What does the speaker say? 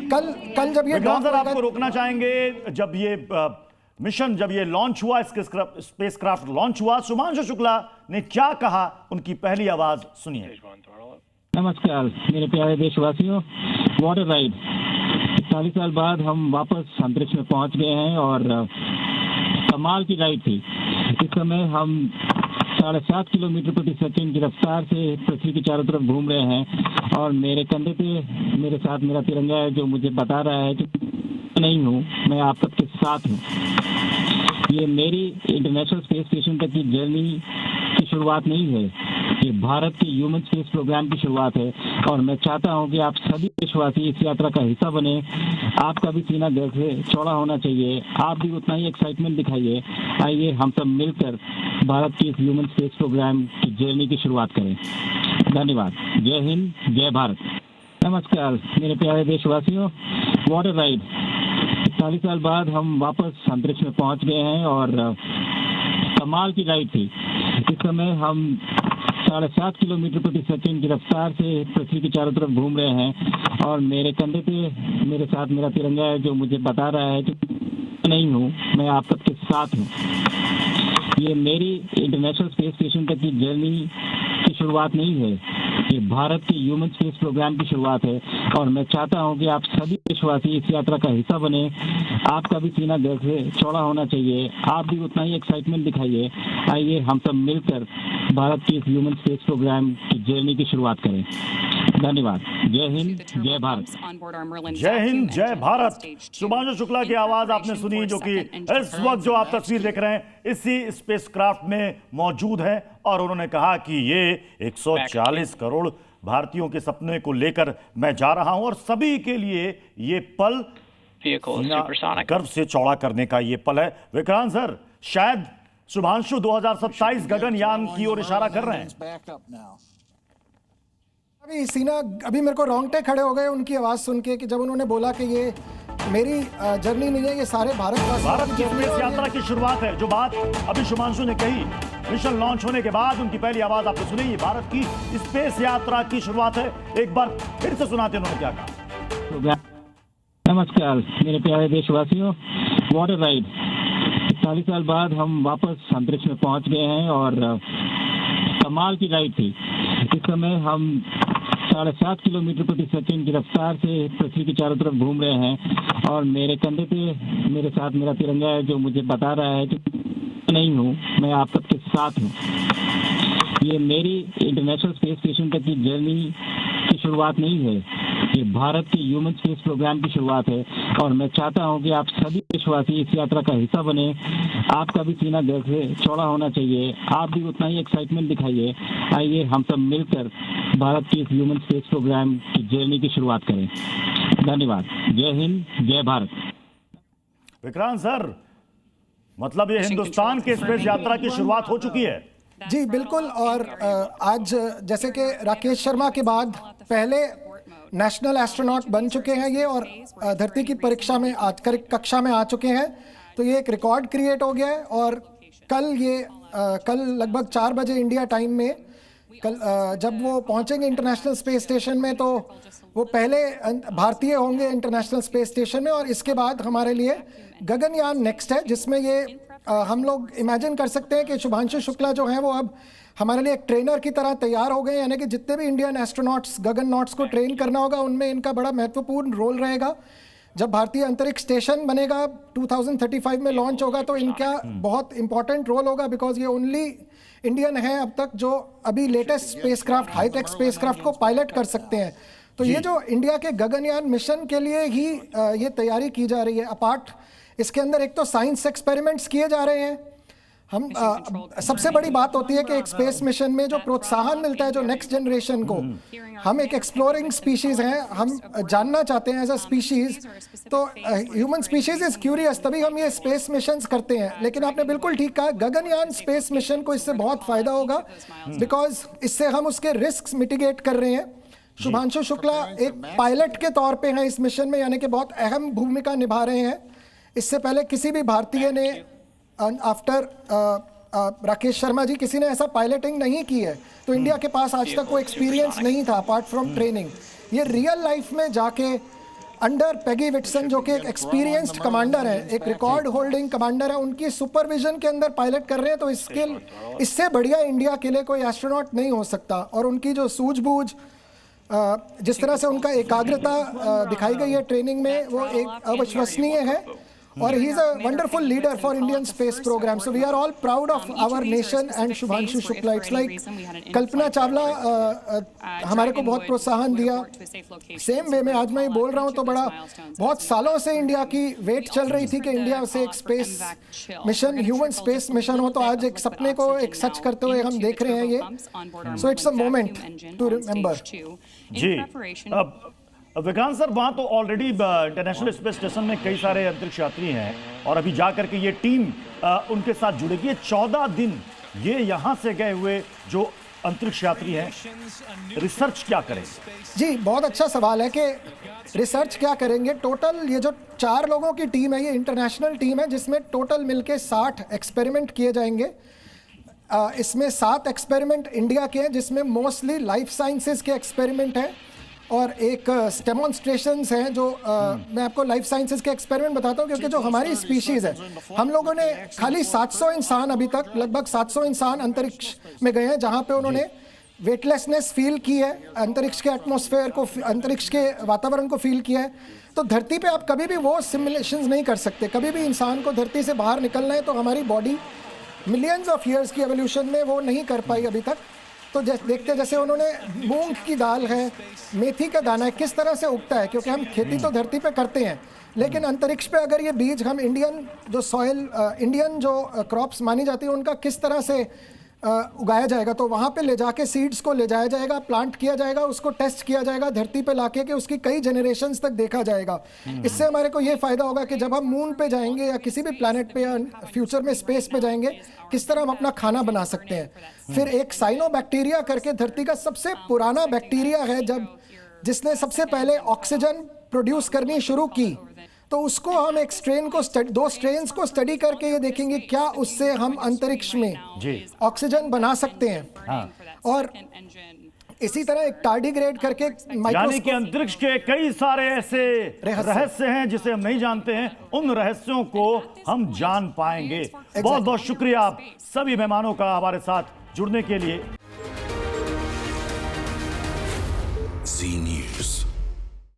कल कल जब ये विक्रांत सर, आपको रोकना चाहेंगे। जब ये मिशन जब ये लॉन्च हुआ, स्पेसक्राफ्ट लॉन्च हुआ, शुभांशु शुक्ला ने क्या कहा, उनकी पहली आवाज सुनिए। नमस्कार मेरे प्यारे देशवासियों, वॉट अ राइड। 40 साल बाद हम वापस अंतरिक्ष में पहुंच गए हैं और कमाल की राइड थी। इस समय हम 7.5 किलोमीटर प्रति सेकंड की रफ्तार से पृथ्वी के चारों तरफ घूम रहे हैं और मेरे कंधे पे मेरे साथ मेरा तिरंगा है, जो मुझे बता रहा है कि नहीं हूँ, मैं आप सबके साथ हूँ। ये मेरी इंटरनेशनल स्पेस स्टेशन तक की जर्नी की शुरुआत नहीं है, ये भारत के ह्यूमन स्पेस प्रोग्राम की शुरुआत है और मैं चाहता हूं कि आप सभी देशवासी इस यात्रा का हिस्सा बने। आपका भी सीना दिल से चौड़ा होना चाहिए, आप भी उतना ही एक्साइटमेंट दिखाइए। आइए हम सब मिलकर भारत के इस ह्यूमन स्पेस प्रोग्राम की जर्नी की शुरुआत करें। धन्यवाद। जय हिंद, जय भारत। नमस्कार मेरे प्यारे देशवासियों, वॉट अ राइड। 40 साल बाद हम वापस अंतरिक्ष में पहुंच गए हैं और कमाल की राइड थी। इस समय हम 7.5 किलोमीटर प्रति सेकंड की रफ्तार से पृथ्वी के चारों तरफ घूम रहे हैं और मेरे कंधे पे मेरे साथ मेरा तिरंगा है, जो मुझे बता रहा है कि नहीं हूँ, मैं आप सबके साथ हूँ। ये मेरी इंटरनेशनल स्पेस स्टेशन तक की जर्नी की शुरुआत नहीं है, ये भारत के ह्यूमन स्पेस प्रोग्राम की शुरुआत है और मैं चाहता हूं कि आप सभी देशवासी इस यात्रा का हिस्सा बने। आपका भी सीना दिल से चौड़ा होना चाहिए, आप भी उतना ही एक्साइटमेंट दिखाइए। आइए हम सब मिलकर भारत के इस ह्यूमन स्पेस प्रोग्राम की जर्नी की शुरुआत करें। धन्यवाद। जय हिंद, जय भारत। जय हिंद, जय भारत। शुभांशु शुक्ला की आवाज आपने सुनी, जो कि इस वक्त जो आप तस्वीर देख रहे हैं इसी स्पेसक्राफ्ट में मौजूद है और उन्होंने कहा कि ये 140 करोड़ भारतीयों के सपने को लेकर मैं जा रहा हूं और सभी के लिए ये पल गर्व से चौड़ा करने का ये पल है। विक्रांत सर, शायद शुभांशु 2027 गगनयान की ओर इशारा कर रहे हैं। अभी मेरे को रोंगटे खड़े हो गए उनकी आवाज सुन के, कि जब उन्होंने बोला कि ये मेरी जर्नी नहीं है, ये सारे भारत की स्पेस यात्रा की शुरुआत है। जो बात अभी शुभांशु ने कही, मिशन लॉन्च होने के बाद उनकी पहली आवाज आपने सुनी, ये भारत की स्पेस यात्रा की शुरुआत है। एक बार फिर से सुनाते उन्होंने क्या कहा। नमस्कार मेरे प्यारे देशवासियों, वॉट अ राइड। 40 साल बाद हम वापस अंतरिक्ष में पहुंच गए हैं और कमाल की राइड थी। इस समय हम 7.5 किलोमीटर प्रति सेकंड की रफ्तार से पृथ्वी के चारों तरफ घूम रहे हैं और मेरे कंधे पे मेरे साथ मेरा तिरंगा है, जो मुझे बता रहा है कि नहीं हूँ, मैं आप सबके साथ हूँ। ये मेरी इंटरनेशनल स्पेस स्टेशन तक की जर्नी की शुरुआत नहीं है, ये भारत के ह्यूमन स्पेस प्रोग्राम की शुरुआत है और मैं चाहता हूं कि आप सभी देशवासी इस यात्रा का हिस्सा बने। आपका भी सीना दिल से चौड़ा होना चाहिए, आप भी उतना ही एक्साइटमेंट दिखाइए। आइए हम सब मिलकर भारत के इस ह्यूमन स्पेस प्रोग्राम की जर्नी की शुरुआत करें। धन्यवाद। जय हिंद, जय भारत। विक्रांत सर, मतलब ये हिंदुस्तान के स्पेस यात्रा की शुरुआत हो चुकी है। जी बिल्कुल। और आज जैसे कि राकेश शर्मा के बाद पहले नेशनल एस्ट्रोनॉट बन चुके हैं ये, और धरती की परीक्षा में कक्षा में आ चुके हैं, तो ये एक रिकॉर्ड क्रिएट हो गया है। और कल लगभग 4 बजे इंडिया टाइम में जब वो पहुंचेंगे इंटरनेशनल स्पेस स्टेशन में, तो वो पहले भारतीय होंगे इंटरनेशनल स्पेस स्टेशन में। और इसके बाद हमारे लिए गगनयान नेक्स्ट है, जिसमें ये हम लोग इमेजिन कर सकते हैं कि शुभांशु शुक्ला जो हैं वो अब हमारे लिए एक ट्रेनर की तरह तैयार हो गए। यानी कि जितने भी इंडियन एस्ट्रोनॉट्स, गगन नॉट्स को ट्रेन करना होगा, उनमें इनका बड़ा महत्वपूर्ण रोल रहेगा। जब भारतीय अंतरिक्ष स्टेशन बनेगा, 2035 में लॉन्च होगा, तो इनका बहुत इंपॉर्टेंट रोल होगा, बिकॉज ये ओनली इंडियन है अब तक जो अभी लेटेस्ट स्पेसक्राफ्ट, हाईटेक स्पेसक्राफ्ट को पायलट कर सकते हैं। तो ये जो इंडिया के गगनयान मिशन के लिए ही ये तैयारी की जा रही है। अपार्ट इसके अंदर एक तो साइंस एक्सपेरिमेंट्स किए जा रहे हैं। हम सबसे बड़ी बात होती है कि एक स्पेस मिशन में जो प्रोत्साहन मिलता है, जो नेक्स्ट जनरेशन को, हम एक एक्सप्लोरिंग स्पीशीज हैं, हम जानना चाहते हैं एज अ स्पीशीज। तो ह्यूमन स्पीशीज इज क्यूरियस, तभी हम ये स्पेस मिशंस करते हैं। लेकिन आपने बिल्कुल ठीक कहा, गगनयान स्पेस मिशन को इससे बहुत फायदा होगा, बिकॉज इससे हम उसके रिस्क मिटिगेट कर रहे हैं। शुभांशु शुक्ला एक पायलट के तौर पे हैं इस मिशन में, यानी कि बहुत अहम भूमिका निभा रहे हैं। इससे पहले किसी भी भारतीय ने आफ्टर राकेश शर्मा जी, किसी ने ऐसा पायलटिंग नहीं की है। तो इंडिया के पास आज तक वो एक्सपीरियंस नहीं था अपार्ट फ्रॉम ट्रेनिंग। ये रियल लाइफ में जाके अंडर पेगी विटसन, जो कि एक एक्सपीरियंस्ड कमांडर है, एक रिकॉर्ड होल्डिंग कमांडर है, उनकी सुपरविजन के अंदर पायलट कर रहे हैं। तो इससे बढ़िया इंडिया के लिए कोई एस्ट्रोनॉट नहीं हो सकता। और उनकी जो सूझबूझ, जिस तरह से उनका एकाग्रता दिखाई गई है ट्रेनिंग में, वो एक अविश्वसनीय है। और he is a wonderful leader for Indian space programme. So we are all proud of our nation and Shubhanshu Shukla. It's like Kalpana Chawla हमारे को बहुत प्रोत्साहन दिया, सेम वे में आज मैं बोल रहा हूँ। तो बहुत सालों से इंडिया की वेट चल रही थी कि इंडिया से एक space mission, human space mission हो। तो आज एक सपने को एक सच करते हुए हम देख रहे हैं ये। So it's a moment to remember. जी, विक्रांत सर, वहाँ तो ऑलरेडी इंटरनेशनल स्पेस स्टेशन में कई सारे अंतरिक्ष यात्री हैं और अभी जा करके ये टीम उनके साथ जुड़ेगी। 14 दिन ये यहाँ से गए हुए जो अंतरिक्ष यात्री हैं, रिसर्च क्या करेंगे? जी, बहुत अच्छा सवाल है कि रिसर्च क्या करेंगे। टोटल ये जो 4 लोगों की टीम है, ये इंटरनेशनल टीम है, जिसमें टोटल मिलके 60 एक्सपेरिमेंट किए जाएंगे। इसमें 7 एक्सपेरिमेंट इंडिया के हैं, जिसमें मोस्टली लाइफ साइंसेज के एक्सपेरिमेंट हैं और एक डेमोन्स्ट्रेशंस हैं। जो मैं आपको लाइफ साइंसेज के एक्सपेरिमेंट बताता हूँ, क्योंकि जो हमारी स्पीशीज़ है, हम लोगों ने खाली 700 इंसान, अभी तक लगभग 700 इंसान अंतरिक्ष में गए हैं, जहाँ पे उन्होंने वेटलेसनेस फील की है, अंतरिक्ष के एटमॉस्फेयर को, अंतरिक्ष के वातावरण को फील किया है। तो धरती पे आप कभी भी वो सिमुलेशंस नहीं कर सकते। कभी भी इंसान को धरती से बाहर निकलना है तो हमारी बॉडी मिलियंस ऑफ ईयर्स की एवोल्यूशन में वो नहीं कर पाई अभी तक। तो देखते जैसे उन्होंने मूंग की दाल है, मेथी का दाना है, किस तरह से उगता है, क्योंकि हम खेती तो धरती पे करते हैं, लेकिन अंतरिक्ष पे अगर ये बीज हम इंडियन जो सॉइल, इंडियन जो क्रॉप्स मानी जाती है, उनका किस तरह से उगाया जाएगा। तो वहाँ पे ले जाके सीड्स को ले जाया जाएगा, प्लांट किया जाएगा, उसको टेस्ट किया जाएगा धरती पे लाके कि उसकी कई जनरेशन्स तक देखा जाएगा। इससे हमारे को ये फ़ायदा होगा कि जब हम मून पे जाएंगे या किसी भी प्लैनेट पे या फ्यूचर में स्पेस पे जाएंगे, किस तरह हम अपना खाना बना सकते हैं। फिर एक साइनोबैक्टीरिया करके धरती का सबसे पुराना बैक्टीरिया है, जिसने सबसे पहले ऑक्सीजन प्रोड्यूस करनी शुरू की। तो उसको हम एक स्ट्रेन को 2 स्ट्रेन्स को स्टडी करके ये देखेंगे क्या उससे हम अंतरिक्ष में ऑक्सीजन बना सकते हैं। हाँ। और इसी तरह एक टार्डिग्रेड करके यानी कि अंतरिक्ष के कई सारे ऐसे रहस्य हैं जिसे हम नहीं जानते हैं, उन रहस्यों को हम जान पाएंगे। बहुत बहुत शुक्रिया आप सभी मेहमानों का हमारे साथ जुड़ने के लिए।